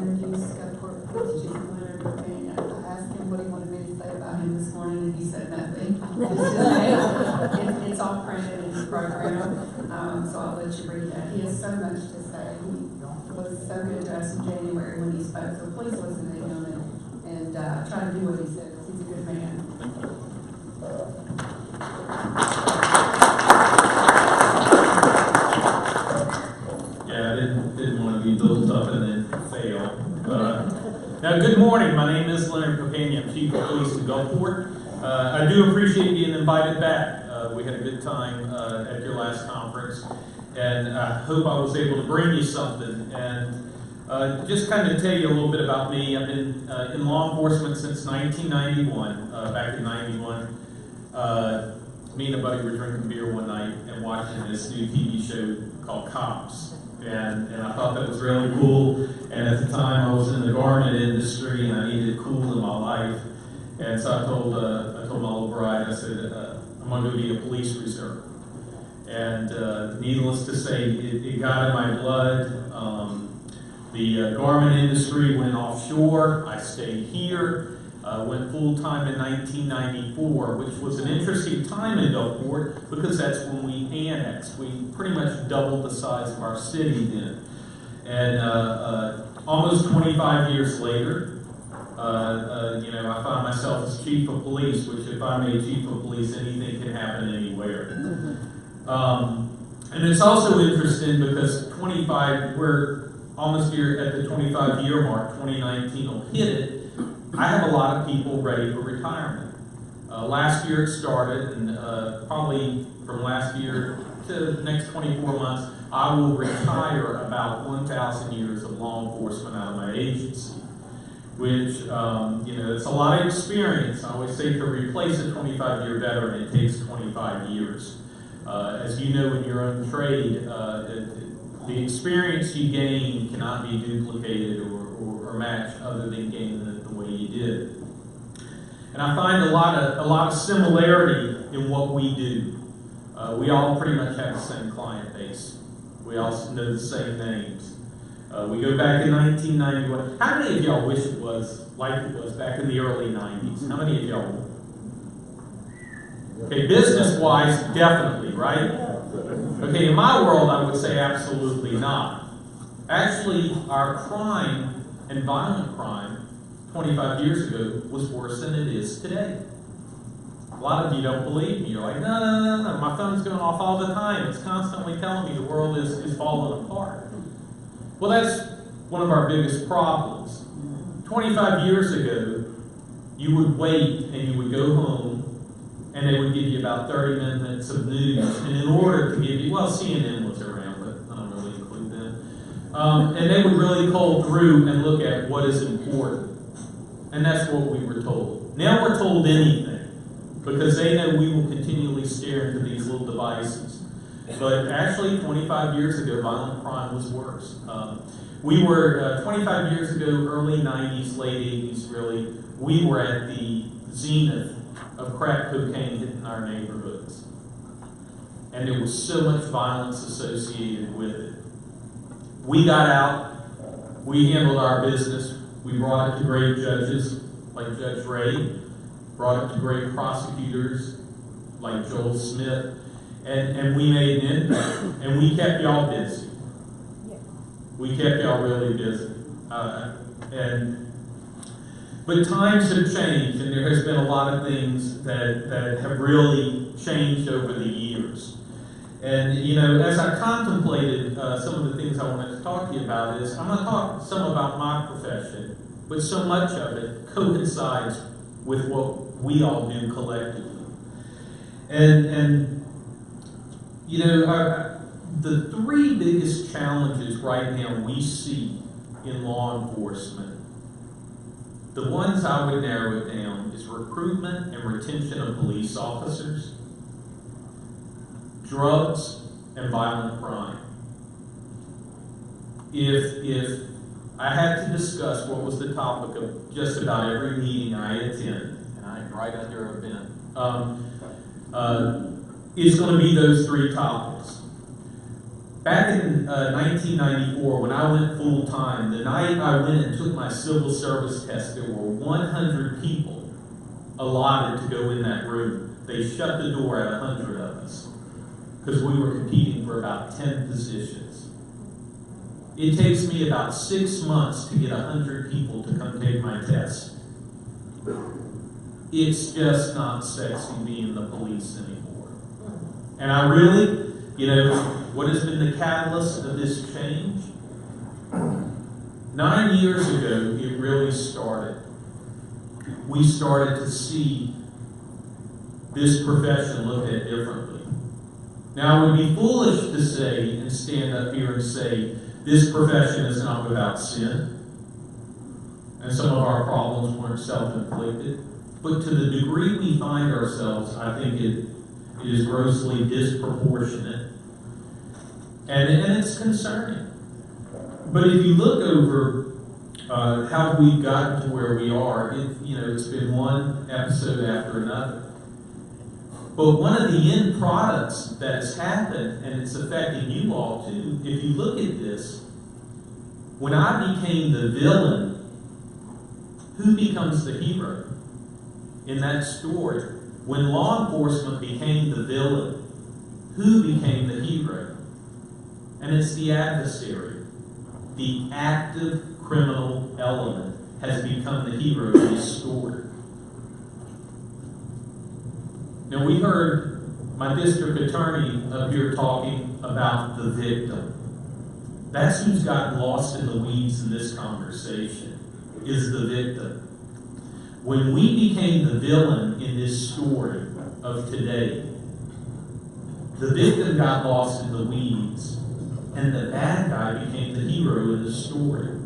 introduce Gulfport Police Chief Leonard Papania. I asked him what he wanted me to say about him this morning, and he said nothing. Just his name. It's all printed in his program, so I'll let you read that. He has so much to say. He was so good to us in January when he spoke, so please listen to him and try to do what he says. He's a good man. Yeah, I didn't want to be built up and then fail. Now, good morning. My name is Leonard Papania, Chief of Police in Gulfport. I do appreciate being invited back. We had a good time at your last conference, and I hope I was able to bring you something. And just kind of tell you a little bit about me. I've been in law enforcement since 1991. Back in 91, me and a buddy were drinking beer one night and watching this new TV show called Cops. And I thought that was really cool. And at the time, I was in the garment industry, and I needed cool in my life. And so I told my little bride, I said, I'm going to go be a police reserve. And needless to say, it got in my blood. The garment industry went offshore. I stayed here. Went full-time in 1994, which was an interesting time in Gulfport because that's when we annexed. We pretty much doubled the size of our city then. And almost 25 years later, I found myself as chief of police, which if I'm a chief of police, anything can happen anywhere. And it's also interesting because we're almost here at the 25-year mark. 2019 will hit it. I have a lot of people ready for retirement. Last year it started, and probably from last year to the next 24 months, I will retire about 1,000 years of law enforcement out of my agency, which, it's a lot of experience. I always say to replace a 25-year veteran, it takes 25 years. As you know in your own trade, the experience you gain cannot be duplicated or matched other than gaining it the way you did. And I find a lot of similarity in what we do. We all pretty much have the same client base. We all know the same names. We go back in 1991. How many of y'all wish it was like it was back in the early 90s? How many of y'all? Okay, business-wise, definitely, right? Okay, in my world, I would say absolutely not. Actually, our crime and violent crime 25 years ago was worse than it is today. A lot of you don't believe me. You're like, no, my phone's going off all the time. It's constantly telling me the world is falling apart. Well, that's one of our biggest problems. 25 years ago, you would wait and you would go home and they would give you about 30 minutes of news. And in order to give you, well, CNN was around, but I don't really include them. And they would really cull through and look at what is important. And that's what we were told. Now we're told anything because they know we will continually stare into these little devices. But actually, 25 years ago, violent crime was worse. We were, 25 years ago, early 90s, late 80s, really, we were at the zenith of crack cocaine hitting our neighborhoods. And there was so much violence associated with it. We got out, we handled our business, we brought it to great judges like Judge Ray, brought it to great prosecutors like Joel Smith, and we made an impact, and we kept y'all busy. We kept y'all really busy. But times have changed, and there has been a lot of things that have really changed over the years. And, as I contemplated some of the things I wanted to talk to you about is, I'm going to talk some about my profession, but so much of it coincides with what we all do collectively. And the three biggest challenges right now we see in law enforcement, the ones I would narrow it down is recruitment and retention of police officers, drugs, and violent crime. If I had to discuss what was the topic of just about every meeting I attend, and I'm right under a event, it's going to be those three topics. Back in 1994, when I went full-time, the night I went and took my civil service test, there were 100 people allotted to go in that room. They shut the door at 100 of us because we were competing for about 10 positions. It takes me about 6 months to get 100 people to come take my test. It's just not sexy being the police anymore. And I really, what has been the catalyst of this change? 9 years ago, it really started. We started to see this profession looked at differently. Now, it would be foolish to say and stand up here and say, this profession is not without sin, and some of our problems weren't self-inflicted. But to the degree we find ourselves, I think it is grossly disproportionate, and it's concerning. But if you look over how we've gotten to where we are, it's been one episode after another. But one of the end products that's happened, and it's affecting you all too, if you look at this, when I became the villain, who becomes the hero in that story? When law enforcement became the villain, who became the hero? And it's the adversary. The active criminal element has become the hero of this story. Now, we heard my district attorney up here talking about the victim. That's who's gotten lost in the weeds in this conversation, is the victim. When we became the villain in this story of today, the victim got lost in the weeds, and the bad guy became the hero in the story.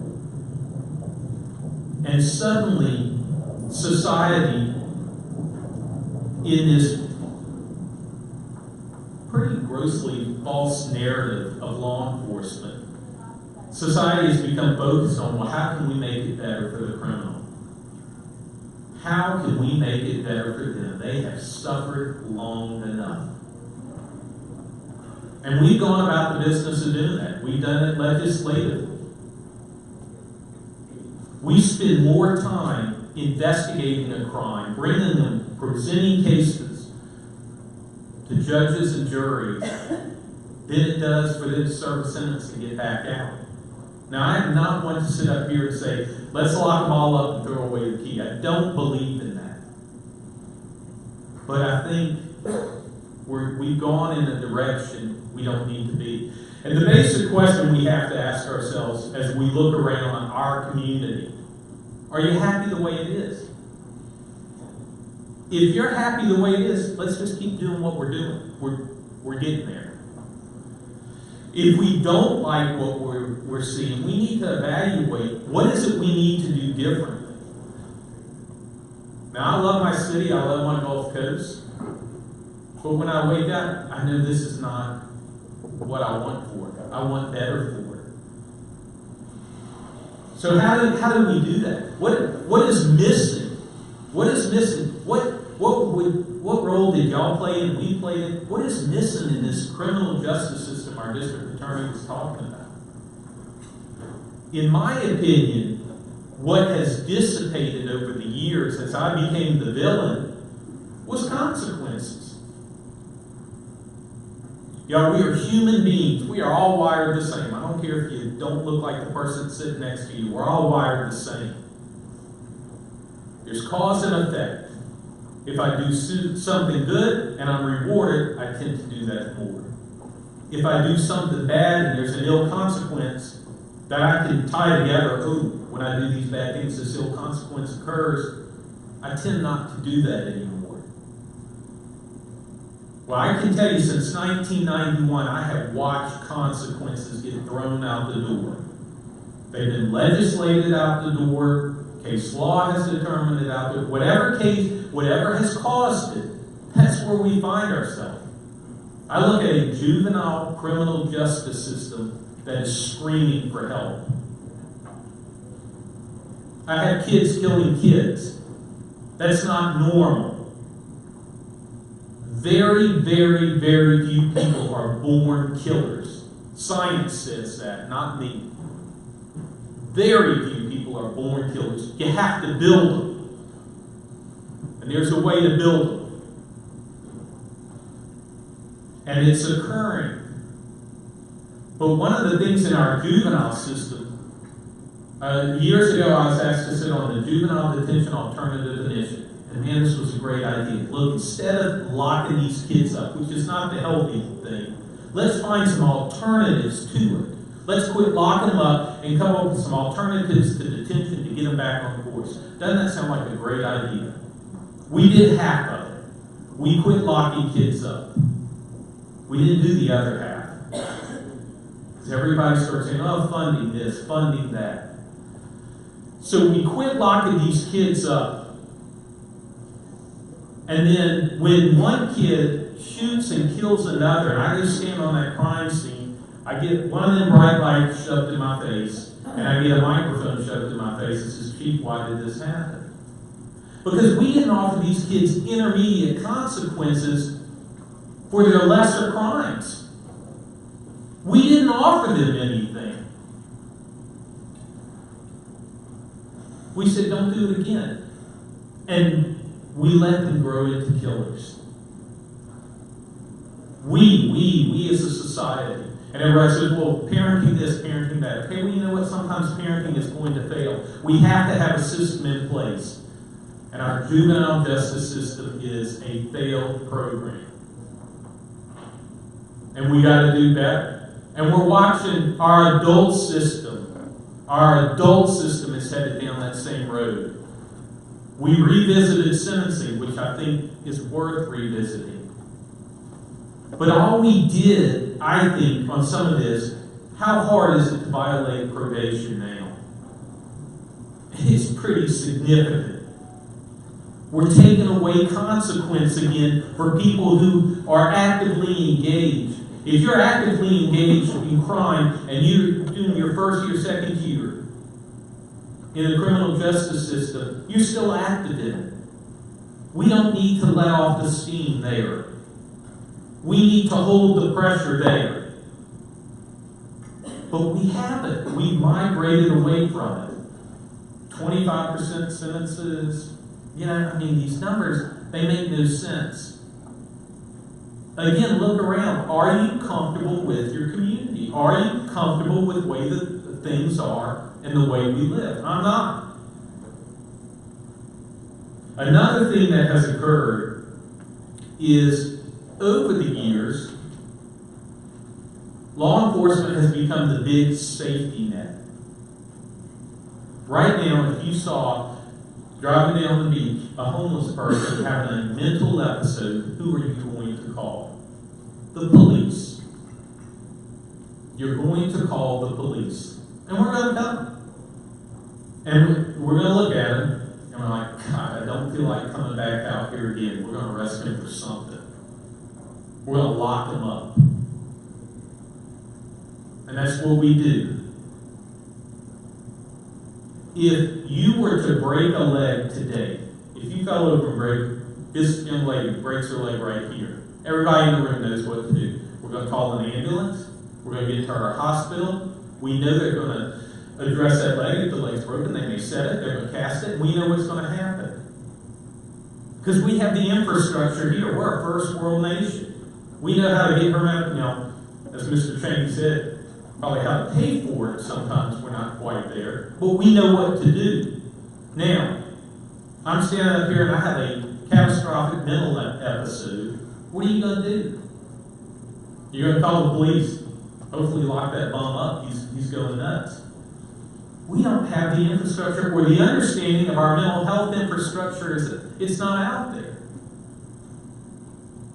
And suddenly, society, in this pretty grossly false narrative of law enforcement, society has become focused on, well, how can we make it better for the criminal? How can we make it better for them? They have suffered long enough. And we've gone about the business of doing that. We've done it legislatively. We spend more time investigating a crime, bringing them, presenting cases to judges and juries than it does for them to serve a sentence and get back out. Now, I am not one to sit up here and say, let's lock them all up and throw away the key. I don't believe in that. But I think we've gone in a direction we don't need to be. And the basic question we have to ask ourselves as we look around our community, are you happy the way it is? If you're happy the way it is, let's just keep doing what we're doing. We're getting there. If we don't like what we're seeing, we need to evaluate what is it we need to do differently. Now, I love my city, I love my Gulf Coast, but when I wake up, I know this is not what I want for it. I want better for it. So how do we do that? What is missing? What is missing? What role did y'all play and we played in? What is missing in this criminal justice system our district attorney was talking about? In my opinion, what has dissipated over the years as I became the villain was consequences. Y'all, we are human beings. We are all wired the same. I don't care if you don't look like the person sitting next to you. We're all wired the same. There's cause and effect. If I do something good and I'm rewarded, I tend to do that more. If I do something bad and there's an ill consequence that I can tie together, when I do these bad things, this ill consequence occurs, I tend not to do that anymore. Well, I can tell you since 1991, I have watched consequences get thrown out the door. They've been legislated out the door. Case law has determined it out there. Whatever has caused it, that's where we find ourselves. I look at a juvenile criminal justice system that is screaming for help. I have kids killing kids. That's not normal. Very, very, very few people are born killers. Science says that, not me. Very few people are born killers. You have to build them. And there's a way to build them. And it's occurring. But one of the things in our juvenile system, years ago I was asked to sit on the Juvenile Detention Alternative Initiative. And man, this was a great idea. Look, instead of locking these kids up, which is not the healthy thing, let's find some alternatives to it. Let's quit locking them up and come up with some alternatives to detention to get them back on course. Doesn't that sound like a great idea? We did half of it. We quit locking kids up. We didn't do the other half. Because everybody starts saying, oh, funding this, funding that. So we quit locking these kids up. And then when one kid shoots and kills another, and I just stand on that crime scene, I get one of them bright lights shoved in my face, and I get a microphone shoved in my face and says, Chief, why did this happen? Because we didn't offer these kids intermediate consequences for their lesser crimes. We didn't offer them anything. We said, don't do it again. And we let them grow into killers. We as a society. And everybody says, well, parenting this, parenting that. Okay, well, you know what? Sometimes parenting is going to fail. We have to have a system in place. And our juvenile justice system is a failed program. And we got to do better. And we're watching our adult system. Our adult system is headed down that same road. We revisited sentencing, which I think is worth revisiting. But all we did, I think, on some of this, how hard is it to violate probation now? It's pretty significant. We're taking away consequence again for people who are actively engaged. If you're actively engaged in crime and you're doing your first year, second year, in the criminal justice system, you're still active in it. We don't need to let off the steam there. We need to hold the pressure there. But we haven't. We migrated away from it. 25% sentences. These numbers, they make no sense. Again, look around. Are you comfortable with your community? Are you comfortable with the way that things are and the way we live? I'm not. Another thing that has occurred is over the years, law enforcement has become the big safety net. Right now, if you saw driving down the beach a homeless person having a mental episode, who are you going to call? The police. You're going to call the police. And we're going to come. And we're going to look at him, and we're like, God, I don't feel like coming back out here again. We're going to arrest him for something. We're going to lock him up. And that's what we do. If you were to break a leg today, if you fell over and break, this young lady breaks her leg right here. Everybody in the room knows what to do. We're going to call an ambulance. We're going to get to our hospital. We know they're going to address that leg. If the leg's broken, they may set it. They're going to cast it. We know what's going to happen. Because we have the infrastructure here. We're a first world nation. We know how to get her out, as Mr. Cheney said, probably how to pay for it. Sometimes we're not quite there. But we know what to do. Now, I'm standing up here and I have a catastrophic mental episode. What are you going to do? You're going to call the police. Hopefully lock that bum up. He's going nuts. We don't have the infrastructure or the understanding of our mental health infrastructure. It's not out there.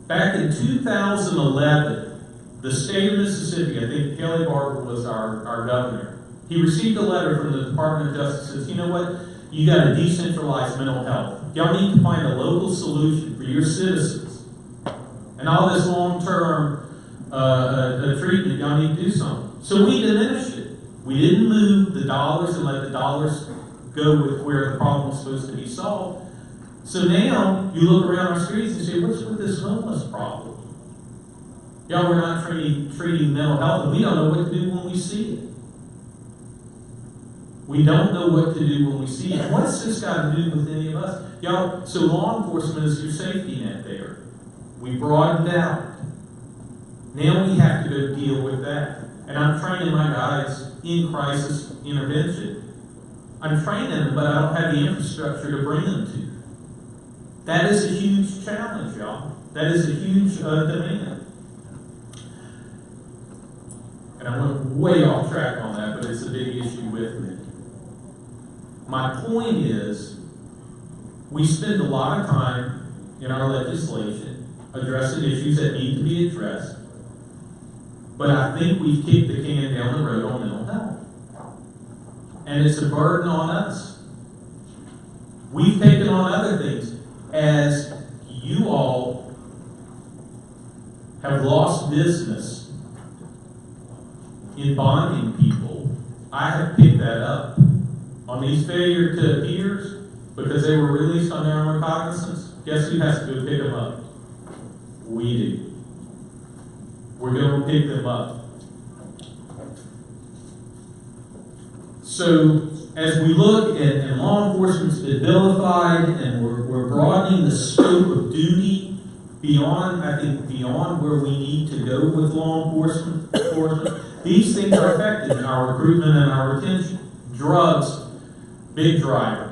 Back in 2011, the state of Mississippi, I think Kelly Barber was our governor, he received a letter from the Department of Justice that says, you know what, you got to decentralize mental health. Y'all need to find a local solution for your citizens. And all this long-term treatment, y'all need to do something. So we diminished it. We didn't move the dollars and let the dollars go with where the problem was supposed to be solved. So now you look around our streets and say, what's with this homeless problem? Y'all, we're not treating mental health, and we don't know what to do when we see it. We don't know what to do when we see it. What's this got to do with any of us? Y'all, so law enforcement is your safety net there. We broadened out. Now we have to go deal with that. And I'm training my guys in crisis intervention. I'm training them, but I don't have the infrastructure to bring them to. That is a huge challenge, y'all. That is a huge demand. And I went way off track on that, but it's a big issue with me. My point is, we spend a lot of time in our legislation addressing issues that need to be addressed, but I think we've kicked the can down the road on mental health. And it's a burden on us. We've taken on other things. As you all have lost business in bonding people, I have picked that up. On these failure to appears, because they were released on their own recognizance, guess who has to go pick them up? We do. We're going to pick them up. So, as we look at law enforcement's been vilified, and we're broadening the scope of duty beyond, I think, beyond where we need to go with law enforcement, these things are affecting our recruitment and our retention. Drugs, big driver.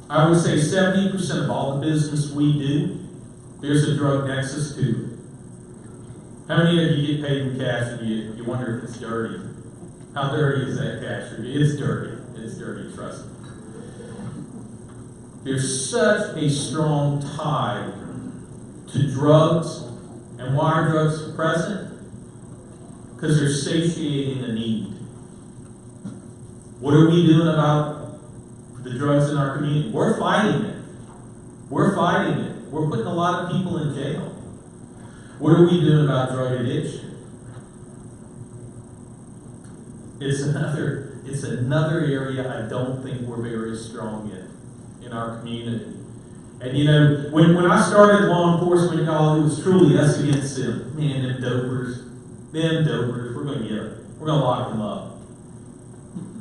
I would say 70% of all the business we do, there's a drug nexus to it. How many of you get paid in cash and you wonder if it's dirty? How dirty is that cash? It's dirty. It's dirty, trust me. There's such a strong tie to drugs. And why are drugs present? Because they're satiating a need. What are we doing about the drugs in our community? We're fighting it. We're fighting it. We're putting a lot of people in jail. What are we doing about drug addiction? It's another area I don't think we're very strong in our community. And you know, when I started law enforcement, y'all, it was truly us against them. Man, them dopers, we're going to get them. We're going to lock them up.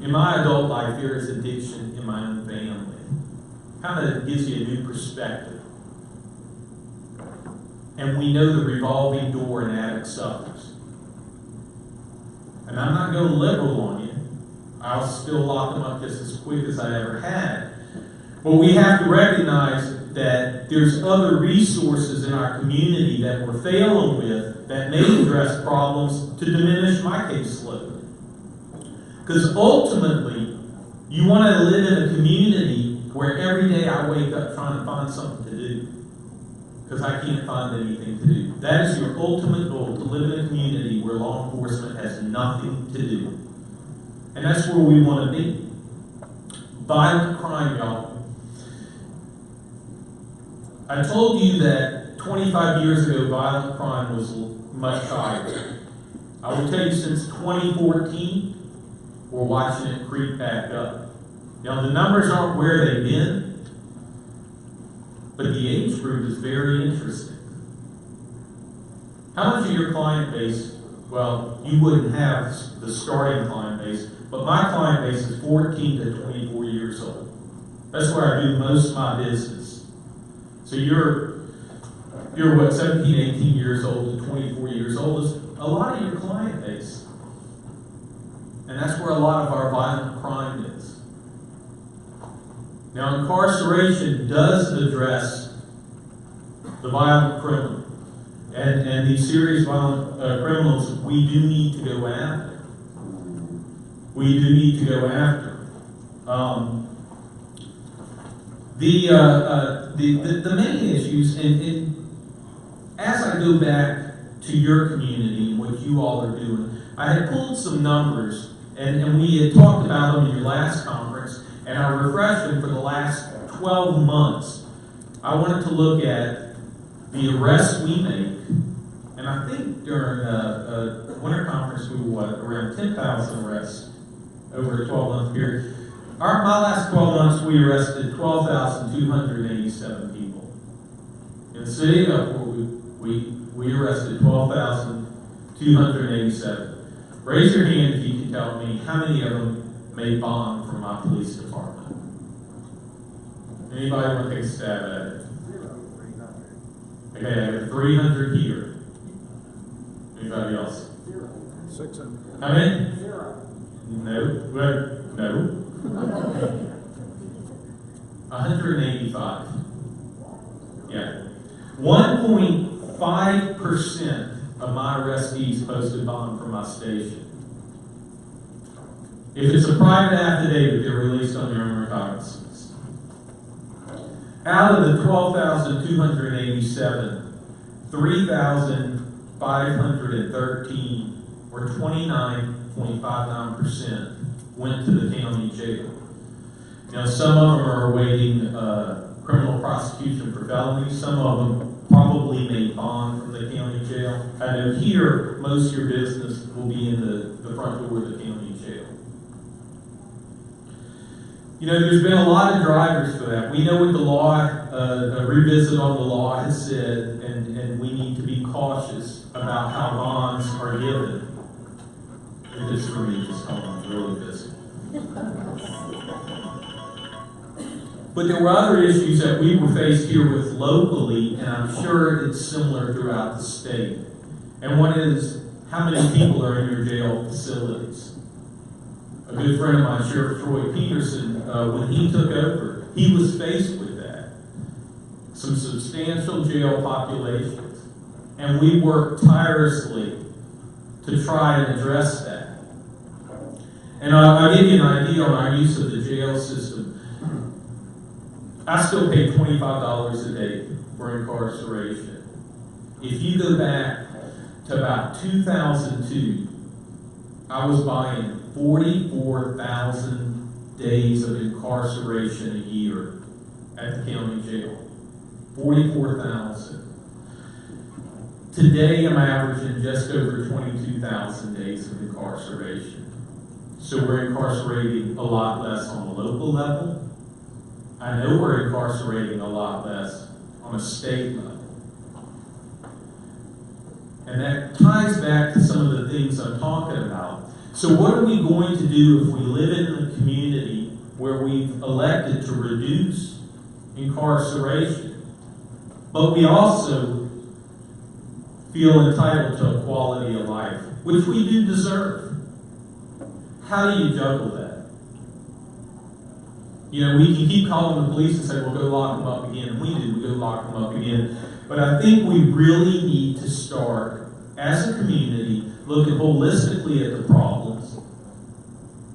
In my adult life, there is addiction in my own family. Kind of gives you a new perspective. And we know the revolving door an addict suffers. And I'm not going liberal on you. I'll still lock them up just as quick as I ever had. But we have to recognize that there's other resources in our community that we're failing with that may address problems to diminish my caseload. Because ultimately, you want to live in a community where every day I wake up trying to find something to do. Because I can't find anything to do. That is your ultimate goal, to live in a community where law enforcement has nothing to do. And that's where we want to be. Violent crime, y'all. I told you that 25 years ago, violent crime was much higher. I will tell you, since 2014, we're watching it creep back up. Now, the numbers aren't where they've been, but the age group is very interesting. How much of your client base, well, you wouldn't have the starting client base, but my client base is 14 to 24 years old. That's where I do most of my business. So you're what, 17, 18 years old to 24 years old is a lot of your client base. And that's where a lot of our violent crime is. Now, incarceration does address the violent criminal. And these serious violent criminals, we do need to go after. We do need to go after. The main issues, and as I go back to your community and what you all are doing, I had pulled some numbers, and we had talked about them in your last conference, and I refreshed them for the last 12 months. I wanted to look at the arrests we make, and I think during a winter conference we were around 10,000 arrests over a 12-month period. My last 12 months we arrested 12,287 people. In the city of Gulfport, we we arrested 12,287. Raise your hand if you can tell me how many of them made bond from my police department. Anybody want to take a stab at it? Okay, I have 300 here. Anybody else? 600. How many? 0. No. Well, no. 185. Yeah. 1.5% of my arrestees posted bond from my station. If it's a private affidavit, they're released on their own recognizance. Out of the 12,287, 3,513, or 29.59%, went to the county jail. Now, some of them are awaiting criminal prosecution for felonies. Some of them probably made bond from the county jail. I know here, most of your business will be in the front door of the county jail. You know, there's been a lot of drivers for that. We know what the law, a revisit on the law has said, and we need to be cautious about how bonds are given. This for me just I'm really busy. But there were other issues that we were faced here with locally, and I'm sure it's similar throughout the state. And one is, how many people are in your jail facilities? A good friend of mine, Sheriff Troy Peterson, when he took over, he was faced with that. Some substantial jail populations. And we worked tirelessly to try and address that. And I'll give you an idea on our use of the jail system. I still pay $25 a day for incarceration. If you go back to about 2002, I was buying 44,000 days of incarceration a year at the county jail. 44,000. Today, I'm averaging just over 22,000 days of incarceration. So we're incarcerating a lot less on a local level. I know we're incarcerating a lot less on a state level. And that ties back to some of the things I'm talking about. So what are we going to do if we live in a community where we've elected to reduce incarceration, but we also feel entitled to a quality of life, which we do deserve? How do you juggle that? You know, we can keep calling the police and say, well, go lock them up again. And we do, we go lock them up again. But I think we really need to start, as a community, looking holistically at the problems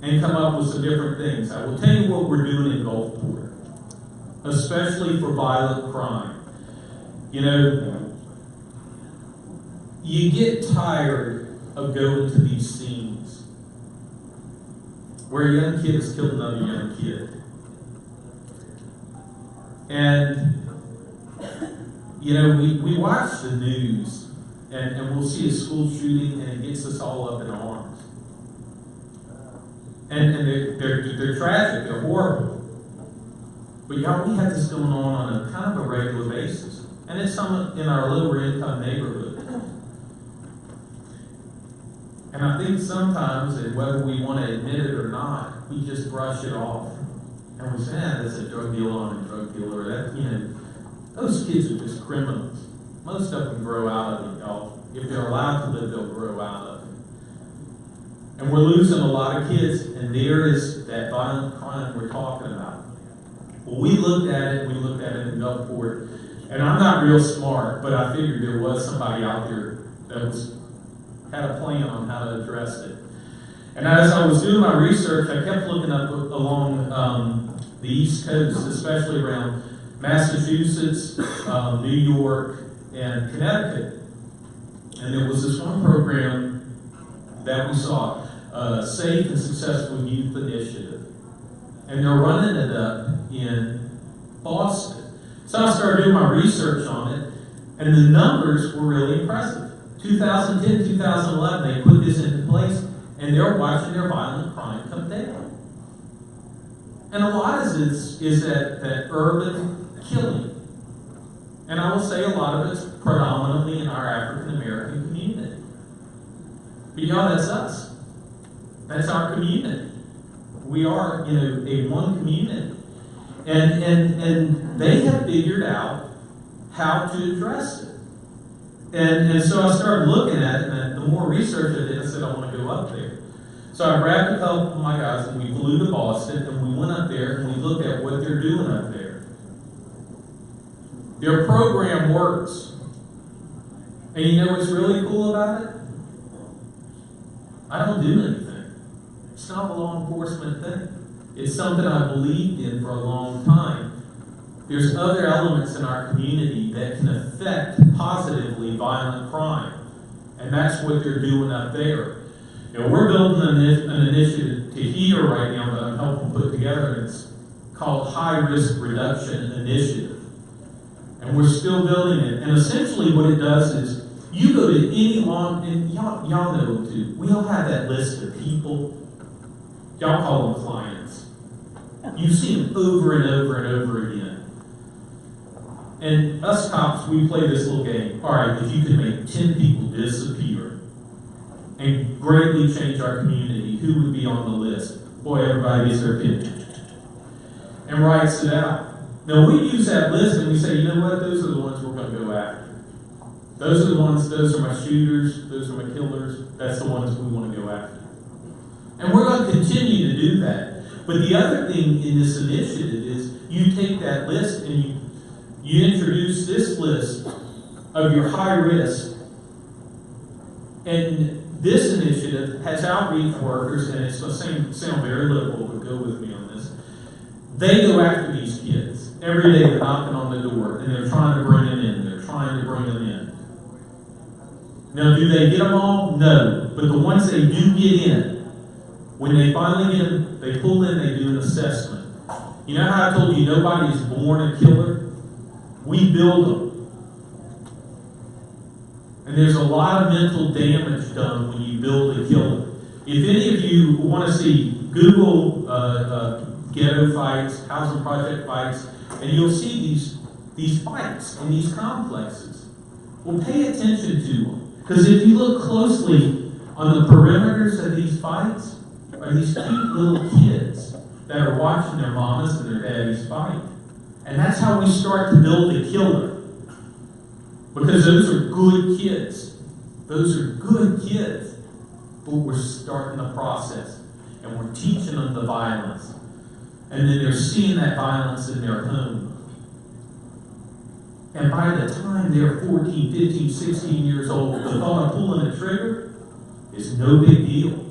and come up with some different things. I will tell you what we're doing in Gulfport, especially for violent crime. You know, you get tired of going to these scenes where a young kid has killed another young kid. And, you know, we watch the news and we'll see a school shooting and it gets us all up in arms. And they're tragic, they're horrible. But y'all, we have this going on a kind of a regular basis. And it's some in our lower income neighborhood. And I think sometimes, and whether we want to admit it or not, we just brush it off. And we say, that's a drug dealer on a drug dealer. That, you know, those kids are just criminals. Most of them grow out of it, y'all. If they're allowed to live, they'll grow out of it. And we're losing a lot of kids, and there is that violent crime we're talking about. Well, we looked at it in Gulfport, and I'm not real smart, but I figured there was somebody out there that had a plan on how to address it. And as I was doing my research, I kept looking up along the East Coast, especially around Massachusetts, New York, and Connecticut. And there was this one program that we saw, Safe and Successful Youth Initiative. And they're running it up in Boston. So I started doing my research on it, and the numbers were really impressive. 2010, 2011, they put this into place, and they're watching their violent crime come down. And a lot of this is that urban killing. And I will say a lot of it's predominantly in our African American community. But y'all, that's us. That's our community. We are, a one community. And they have figured out how to address it. And so I started looking at it, and the more research I did, I said, I want to go up there. So I grabbed a couple of my guys, and we flew to Boston, and we went up there, and we looked at what they're doing up there. Their program works. And you know what's really cool about it? I don't do anything. It's not a law enforcement thing. It's something I believed in for a long time. There's other elements in our community that can affect positively violent crime. And that's what they're doing up there. We're building an initiative to here right now that I'm helping put together, and it's called High Risk Reduction Initiative. And we're still building it. And essentially what it does is, you go to any and y'all know too, we all have that list of people. Y'all call them clients. You see them over and over and over again. And us cops, we play this little game. All right, if you could make 10 people disappear and greatly change our community, who would be on the list? Boy, everybody gets their opinion and writes it out. Now, we use that list and we say, you know what? Those are the ones we're going to go after. Those are my shooters, those are my killers, that's the ones we want to go after. And we're going to continue to do that. But the other thing in this initiative is you take that list and you introduce this list of your high risk. And this initiative has outreach workers, and it's going to sound very liberal, but go with me on this. They go after these kids. Every day they're knocking on the door, and they're trying to bring them in. They're trying to bring them in. Now, do they get them all? No. But the ones they do get in, when they finally get them, they pull in, they do an assessment. You know how I told you nobody is born a killer? We build them. And there's a lot of mental damage done when you build a killer. If any of you want to see, Google ghetto fights, housing project fights, and you'll see these fights in these complexes. Well, pay attention to them. Because if you look closely on the perimeters of these fights, are these cute little kids that are watching their mamas and their daddies fight. And that's how we start to build a killer. Because those are good kids. Those are good kids. But we're starting the process. And we're teaching them the violence. And then they're seeing that violence in their home. And by the time they're 14, 15, 16 years old, the thought of pulling a trigger is no big deal.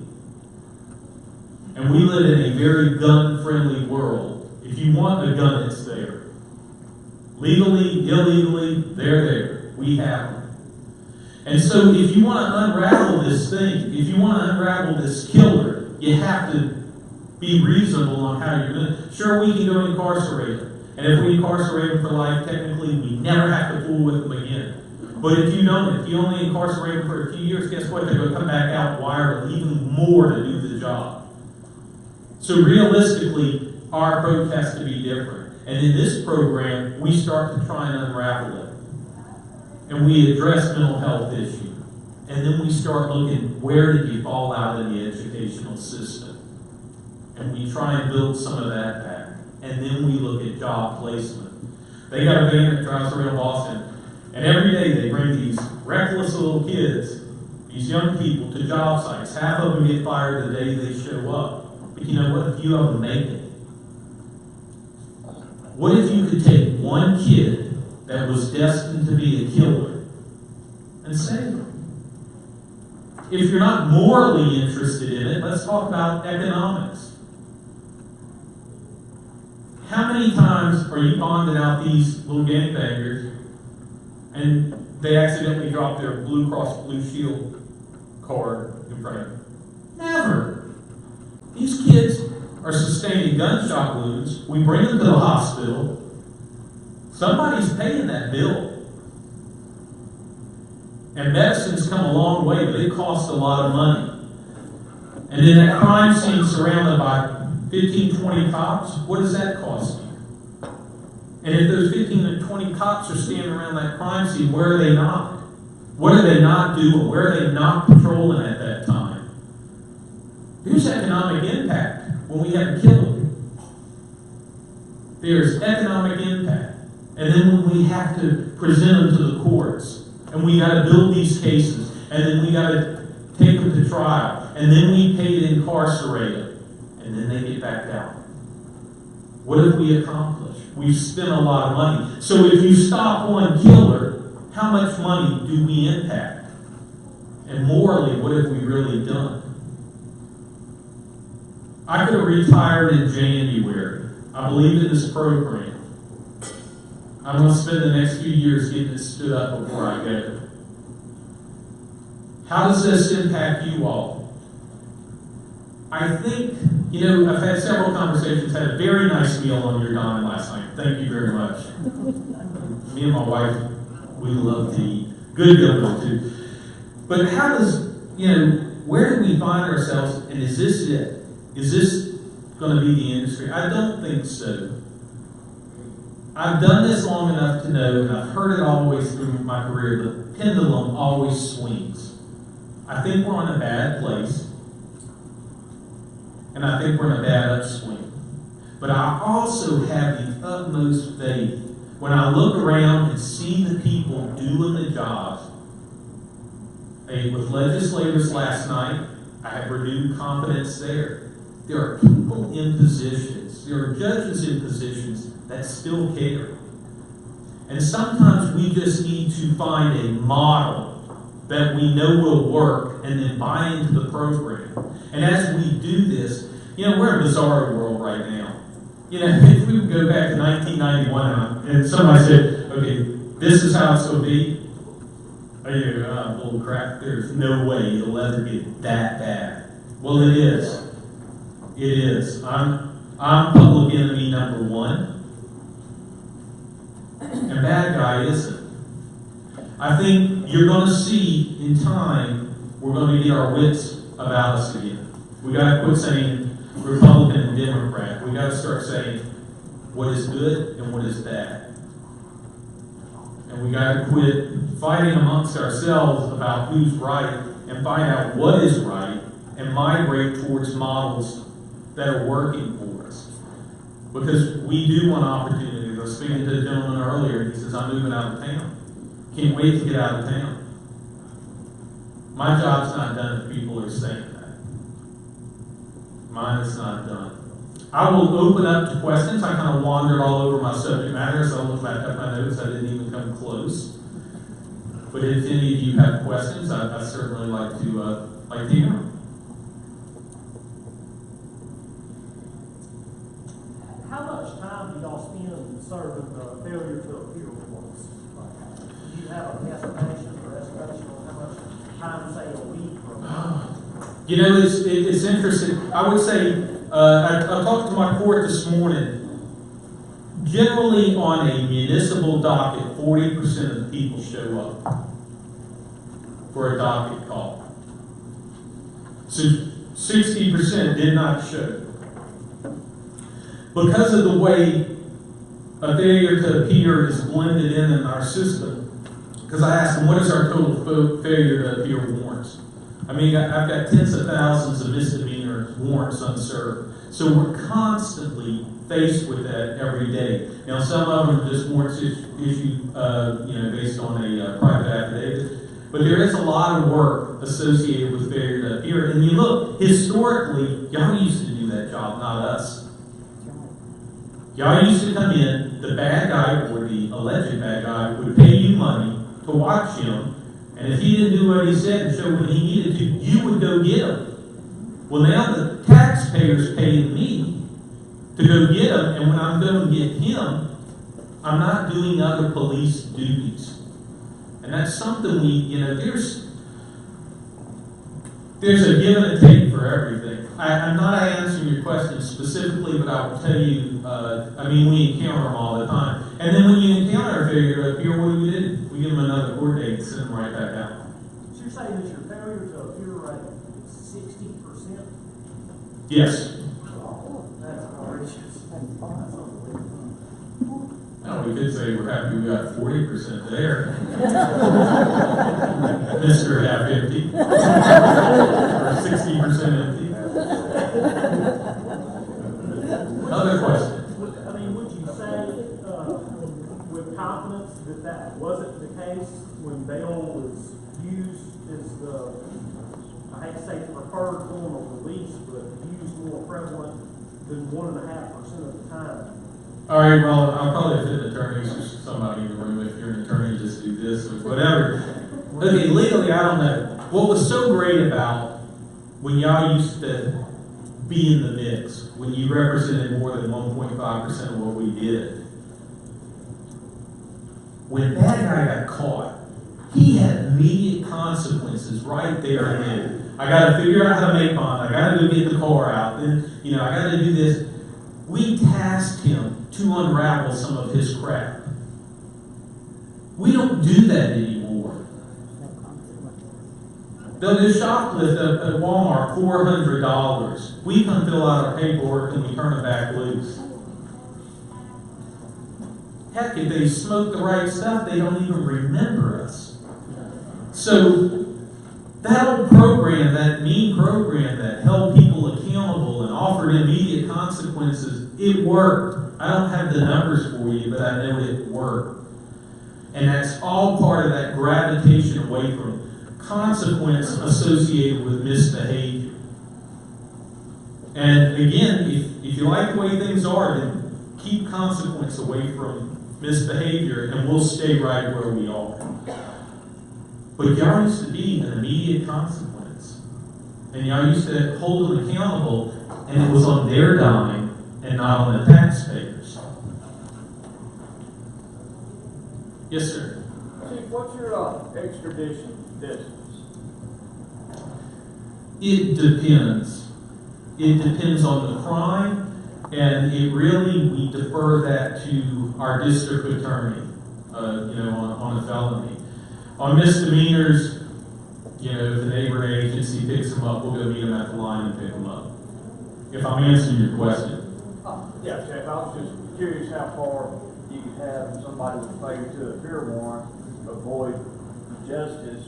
And we live in a very gun-friendly world. If you want a gun, it's there. Legally, illegally, they're there. We have them. And so if you want to unravel this thing, if you want to unravel this killer, you have to be reasonable on how you're doing it. Sure, we can go incarcerate them. And if we incarcerate them for life, technically, we never have to fool with them again. But if you don't, if you only incarcerate them for a few years, guess what? They're going to come back out wired even more to do the job. So realistically, our approach has to be different. And in this program, we start to try and unravel it. And we address mental health issues. And then we start looking, where did you fall out in the educational system? And we try and build some of that back. And then we look at job placement. They got a van that drives around Boston, and every day they bring these reckless little kids, these young people, to job sites. Half of them get fired the day they show up. But you know what? A few of them make it. What if you could take one kid that was destined to be a killer and save them? If you're not morally interested in it, let's talk about economics. How many times are you bonding out these little gangbangers and they accidentally drop their Blue Cross Blue Shield card in front of you? Never. These kids are sustaining gunshot wounds. We bring them to the hospital. Somebody's paying that bill. And medicine's come a long way, but it costs a lot of money. And then that crime scene surrounded by 15, 20 cops, what does that cost you? And if those 15 to 20 cops are standing around that crime scene, where are they not? What are they not doing? Where are they not patrolling at that time? Here's economic impact when we have a killer. There's economic impact. And then when we have to present them to the courts, and we got to build these cases, and then we got to take them to trial, and then we pay to incarcerate them, and then they get back out. What have we accomplished? We've spent a lot of money. So if you stop one killer, how much money do we impact? And morally, what have we really done? I could have retired in January. I believe in this program. I'm going to spend the next few years getting it stood up before I go. How does this impact you all? I think, I've had several conversations, had a very nice meal on your dime last night. Thank you very much. Me and my wife, we love to eat. Good meal too. But how does, where do we find ourselves, and is this it? Is this going to be the industry? I don't think so. I've done this long enough to know, and I've heard it always through my career, the pendulum always swings. I think we're on a bad place, and I think we're in a bad upswing. But I also have the utmost faith when I look around and see the people doing the jobs. With legislators last night, I have renewed confidence there. There are people in positions, there are judges in positions that still care. And sometimes we just need to find a model that we know will work and then buy into the program. And as we do this, we're in a bizarre world right now. If we go back to 1991 and somebody said, okay, this is how it's going to be, bull crap, there's no way it'll ever get that bad. Well, it is. It is. I'm public enemy number one. And bad guy isn't. I think you're going to see in time, we're going to get our wits about us again. We got to quit saying Republican and Democrat. We got to start saying what is good and what is bad. And we got to quit fighting amongst ourselves about who's right and find out what is right and migrate towards models that are working for us. Because we do want opportunities. I was speaking to a gentleman earlier, he says, I'm moving out of town. Can't wait to get out of town. My job's not done if people are saying that. Mine is not done. I will open up to questions. I kind of wandered all over my subject matter, so I'll look back at my notes. I didn't even come close. But if any of you have questions, I'd certainly like to hear them. How much time do y'all spend serving the failure to appear reports? Do you have an estimation or estimation on how much time, say, a week or a month? It's interesting. I would say, I talked to my court this morning. Generally, on a municipal docket, 40% of the people show up for a docket call. So 60% did not show. Because of the way a failure to appear is blended in our system, because I asked them, what is our total failure to appear warrants? I mean, I've got tens of thousands of misdemeanor warrants unserved. So we're constantly faced with that every day. Now, some of them are just warrants issued, based on a private affidavit. But there is a lot of work associated with failure to appear. And you look, historically, y'all used to do that job, not us. Y'all used to come in, the bad guy, or the alleged bad guy, would pay you money to watch him, and if he didn't do what he said and show what he needed to, you would go get him. Well, now the taxpayer's paying me to go get him, and when I'm going to get him, I'm not doing other police duties. And that's something there's a give and a take for everything. I'm not answering your question specifically, but I will tell you, we encounter them all the time. And then when you encounter a failure to appear, what do? We give them another court date and send them right back out. So you're saying that your failure to appear rate is 60%? Yes. That's outrageous. Oh, we could say we're happy we got 40% there. Mr. Half Empty. Or 60% empty. Other questions? I mean, would you say, with confidence that that wasn't the case when bail was used as the, I hate to say preferred form of release, but used more prevalent than 1.5% of the time? All right, well, I'll probably fit attorneys or somebody in the room. If you're an attorney, just do this or whatever. Okay, legally, I don't know. What was so great about when y'all used to be in the mix, when you represented more than 1.5% of what we did, when that guy got caught, he had immediate consequences right there and then. I got to figure out how to make bond. I got to go get the car out. Then, I got to do this. We tasked him to unravel some of his crap. We don't do that anymore. They'll do shoplift at Walmart, $400. We come fill out our paperwork and we turn it back loose. Heck, if they smoke the right stuff, they don't even remember us. So, that old program, that mean program that held people accountable and offered immediate consequences, it worked. I don't have the numbers for you, but I know it worked. And that's all part of that gravitation away from consequence associated with misbehavior. And again, if you like the way things are, then keep consequence away from misbehavior and we'll stay right where we are. But y'all used to be an immediate consequence. And y'all used to hold them accountable, and it was on their dime and not on the taxpayers. Yes, sir. Chief, what's your extradition distance? It depends. It depends on the crime, and we defer that to our district attorney, on a felony. On misdemeanors, if the neighboring agency picks them up, we'll go meet them at the line and pick them up. If I'm answering your question. Yeah, Chief, I was just curious how far you could have somebody with failure to appear warrant avoid justice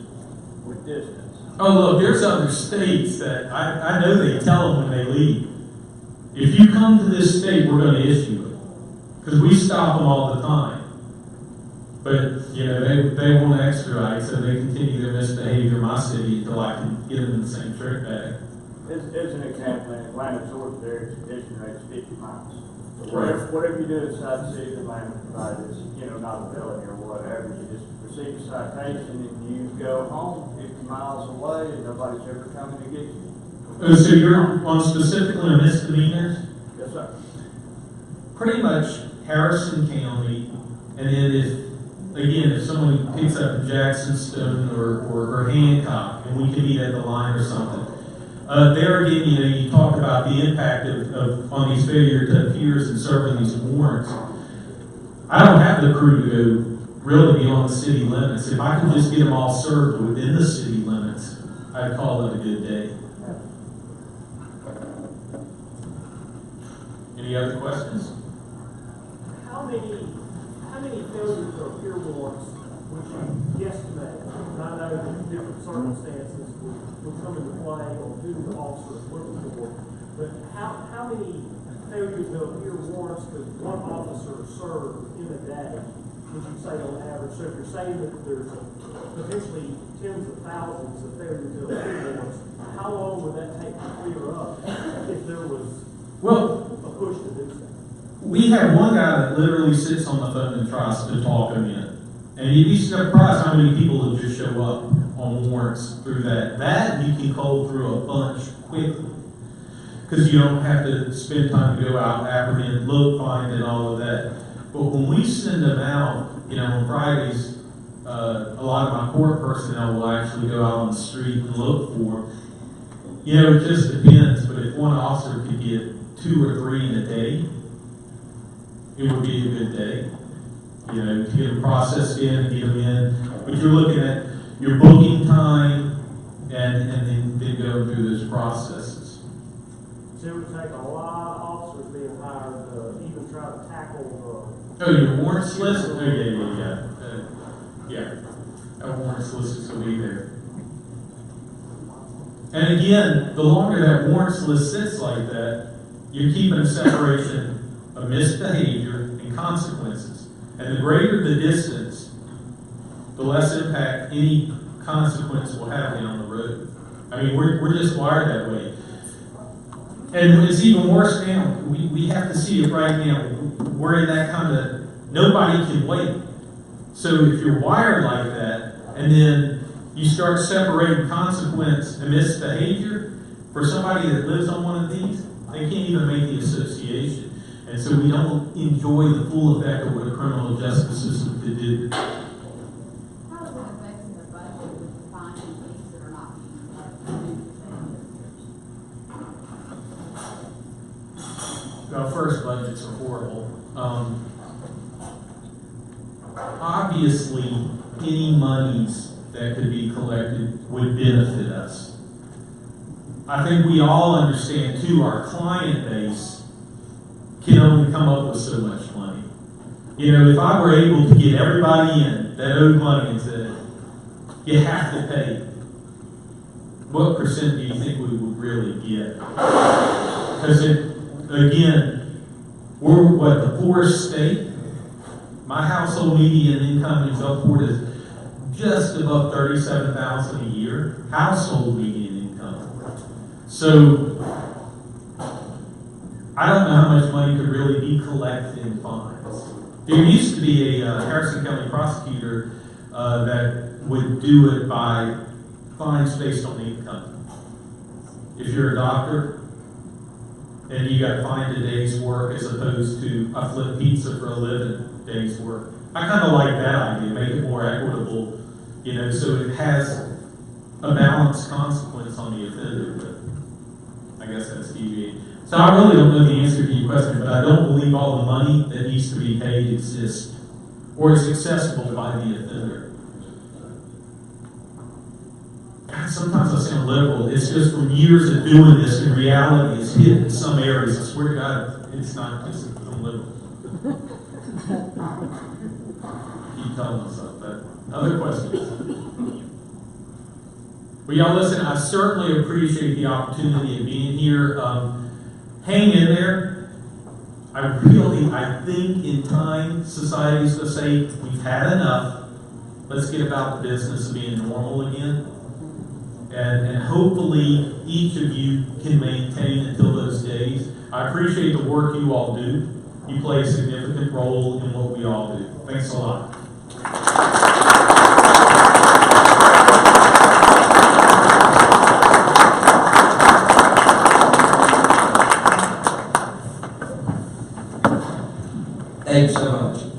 with distance. Oh, look, there's other states that I know they tell them when they leave. If you come to this state, we're going to issue it. Because we stop them all the time. But, they won't extradite, so they continue their misbehavior in my city until I can get them in the same trick bag. As an example, in Atlanta, Georgia, their extradition rate is 50 miles. So Right. whatever you do inside the city of Atlanta, provided it's, not a felony or whatever, you just receive a citation and you go home 50 miles away and nobody's ever coming to get you. Oh, so you're on specifically on misdemeanors? Yes, sir. Pretty much Harrison County, and then if someone picks up in Jackson Stone or Hancock, and we can meet at the line or something, there again, you talk about the impact of on these failure to appears and serving these warrants. I don't have the crew to go really beyond the city limits. If I can just get them all served within the city limits, I'd call it a good day. Any other questions? How many failures to appear warrants would you guesstimate? And I know that different circumstances would come into play on who the officer is looking for, but how many failures to appear warrants could one officer serve in a day, would you say on average? So if you're saying that there's potentially tens of thousands of failures to appear warrants, how long would that take to clear up if there was a push to do so? We have one guy that literally sits on the phone and tries to talk him in. And you'd be surprised how many people will just show up on warrants through that. That you can cull through a bunch quickly. Because you don't have to spend time to go out, apprehend, look, find, and all of that. But when we send them out, on Fridays, a lot of my court personnel will actually go out on the street and look for them. It just depends. But if one officer could get 2 or 3 in a day, it would be a good day, to get them processed in and get them in. But you're looking at your booking time and then going through those processes. So it would take a lot of officers being hired to even try to tackle Oh, your warrants list? Oh, yeah. Our warrants list is going to be there. And again, the longer that warrants list sits like that, you're keeping a separation of misbehavior and consequences. And the greater the distance, the less impact any consequence will have down the road. I mean, we're just wired that way. And it's even worse now. We have to see it right now. We're in that kind of, nobody can wait. So if you're wired like that, and then you start separating consequence and misbehavior, for somebody that lives on one of these, they can't even make the association. And so we don't enjoy the full effect of what a criminal justice system could do. How is it affecting the budget with finding things that are not being Well, first, budgets are horrible. Obviously, any monies that could be collected would benefit us. I think we all understand, too, our client base can only come up with so much money. You know, if I were able to get everybody in that owed money and said, you have to pay, what percent do you think we would really get? Because again, we're what, the poorest state? My household median income in Gulfport is just above $37,000 a year. Household median income. So I don't know how much money could really be collected in fines. There used to be a Harrison County prosecutor that would do it by fines based on income. If you're a doctor, and you got fined a day's work as opposed to I flip pizza for a living day's work. I kind of like that idea, make it more equitable, you know, so it has a balanced consequence on the offender. But I guess that's deviating. So I really don't know the answer to your question, but I don't believe all the money that needs to be paid exists or is accessible by the offender. God, sometimes I sound liberal. It's just from years of doing this, in reality, it's hit in some areas. I swear to God, it's not just I'm liberal. Keep telling myself that. Other questions? Well, y'all listen, I certainly appreciate the opportunity of being here. Hang in there. I think in time, society's going to say, we've had enough. Let's get about the business of being normal again. And hopefully each of you can maintain until those days. I appreciate the work you all do. You play a significant role in what we all do. Thanks a lot. Thanks so much.